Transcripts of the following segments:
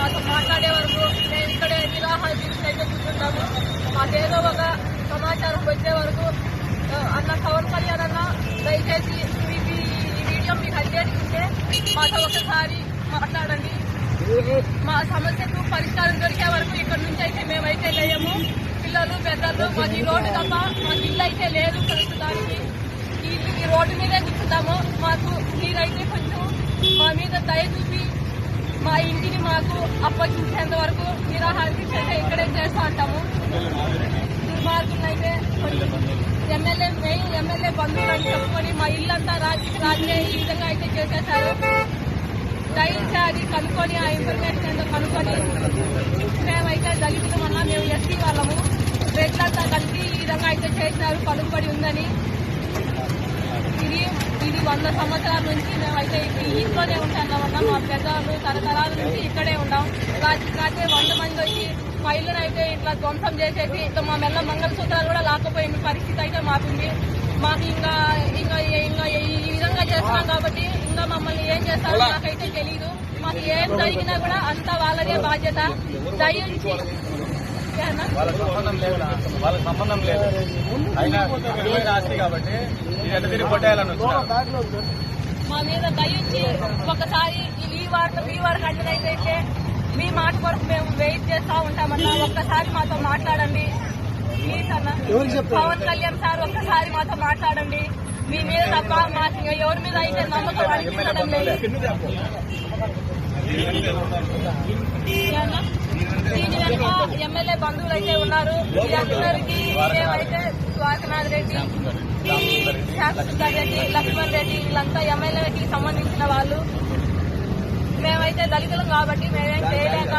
మాతో మాట్లాడే వరకు మేము ఇక్కడే నిరాహార దీక్ష అయితే కూర్చుంటాము. మాకేదో ఒక సమాచారం వచ్చే వరకు అన్న పవన్ కళ్యాణ్ అన్న దయచేసి ఈ వీడియో మీకు అడ్డేది ఉంటే మాతో ఒకసారి మాట్లాడండి. మా సమస్యకు పరిష్కారం దొరికే వరకు ఇక్కడ నుంచి అయితే మేమైతే లేయము. పిల్లలు పెద్దలు మాకు ఈ రోడ్డు తప్ప మాకు ఇల్లు అయితే లేదు. ప్రస్తుతానికి ఈ రోడ్డు మీదే కూర్చుంటాము. మాకు మీరైతే కొంచెం మా మీద దయ చూపి మా ఇంటిని మాకు అప్పగించేంత వరకు నిరాహార దీక్ష అయితే ఇక్కడే చేస్తూ ఉంటాము. దుర్మార్గులైతే ఎమ్మెల్యే బంధువులని చెప్పుకొని మా ఇల్లంతా రాత్రి ఈ విధంగా అయితే చేసేశారు. దయచేసి అది కనుక్కొని ఆ ఇన్ఫర్మేషన్ ఏంటో కనుక్కొని మేమైతే దళితులమన్నా మేము ఎస్సీ వాళ్ళము రేట్లంతా కలిసి ఈ విధంగా అయితే చేసినారు. పలుకుబడి ఉందని ఇది 100 సంవత్సరాల నుంచి మేమైతే ఈ ఇంట్లోనే ఉంటున్నామన్నా. మా పెద్దలు తరతరాల నుంచి ఇక్కడే ఉన్నాం. రాత్రి 100 మంది వచ్చి మా ఇల్లును అయితే ఇట్లా ధ్వంసం చేసేసి ఇట్లా మా మెల్ల మంగళసూత్రాలు కూడా లాకపోయిన పరిస్థితి అయితే మాకుంది. మాకు ఇంకా ఈ విధంగా చేస్తున్నాం కాబట్టి ఇంకా మమ్మల్ని ఏం చేస్తారో నాకైతే తెలీదు. మాకు ఏం జరిగినా కూడా అంతా వాళ్ళదే బాధ్యత. దయించి వాళ్ళకి సంబంధం లేదు అయినా ఆస్తి కాబట్టి మా మీద దయించి ఒకసారి ఈ వారం కంటినైతే మీ మాట కొరకు మేము వెయిట్ చేస్తూ ఉంటామన్నా. ఒక్కసారి మాతో మాట్లాడండి ప్లీజ్ అన్న. పవన్ కళ్యాణ్ సార్ ఒక్కసారి మాతో మాట్లాడండి. మీ మీద తప్ప మాకు ఎవరి మీద అయితే నమ్మకం అనిపించడం లేదు. దీని వెనుక ఎమ్మెల్యే బంధువులు అయితే ఉన్నారు. వీరందరికీ మేమైతే ద్వారకనాథ్ రెడ్డి, శాంతిసుందర్ రెడ్డి, లక్ష్మణ్ రెడ్డి వీళ్ళంతా ఎమ్మెల్యేకి సంబంధించిన వాళ్ళు. మేమైతే దళితులం కాబట్టి మేమేం చేయలేక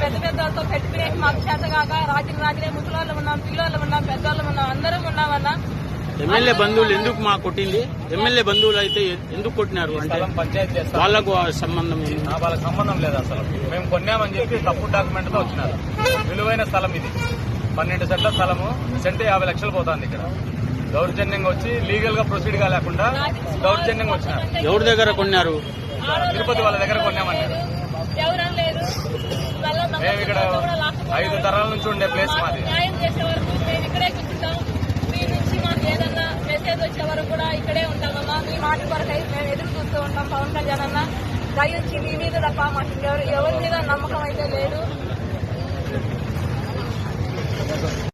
పెద్ద పెద్దలతో పెట్టుకునే మాకు చేత కాక రాత్రి ముసలోళ్ళు ఉన్నాం, పిల్లోళ్ళు ఉన్నాం, పెద్దోళ్ళు ఉన్నాం, అందరం ఉన్నామన్నా. ఎమ్మెల్యే బంధువులు ఎందుకు మా కొట్టింది? ఎమ్మెల్యే బంధువులు అయితే ఎందుకు కొట్టినారు అంటే వాళ్ళకు సంబంధం వాళ్ళకి సంబంధం లేదు అసలు. మేము కొన్నామని చెప్పి తప్పు డాక్యుమెంట్ తో వచ్చినారు. విలువైన స్థలం ఇది 12 సెంట్ల స్థలము. సెంట్ 50 లక్షలు పోతుంది. ఇక్కడ దౌర్జన్యంగా వచ్చి లీగల్ గా ప్రొసీడ్ గా లేకుండా దౌర్జన్యంగా వచ్చినారు. ఎవరి దగ్గర కొన్నారు? తిరుపతి వాళ్ళ దగ్గర కొన్నామన్నారు. మేము ఇక్కడ 5 తరాల నుంచి ఉండే ప్లేస్ మాది. న్యాయం చేసే వరకు మేము ఇక్కడే కూర్చుంటాం. మీ నుంచి మాకు ఏదన్నా మెసేజ్ వచ్చే వరకు కూడా ఇక్కడే ఉంటామన్నా. మీ మాట కొరకు మేము ఎదురు చూస్తూ ఉంటాం. పవన్ కళ్యాణ్ అన్న దయించి మీ మీద తప్ప మాకు ఎవరి మీద నమ్మకం అయితే లేదు.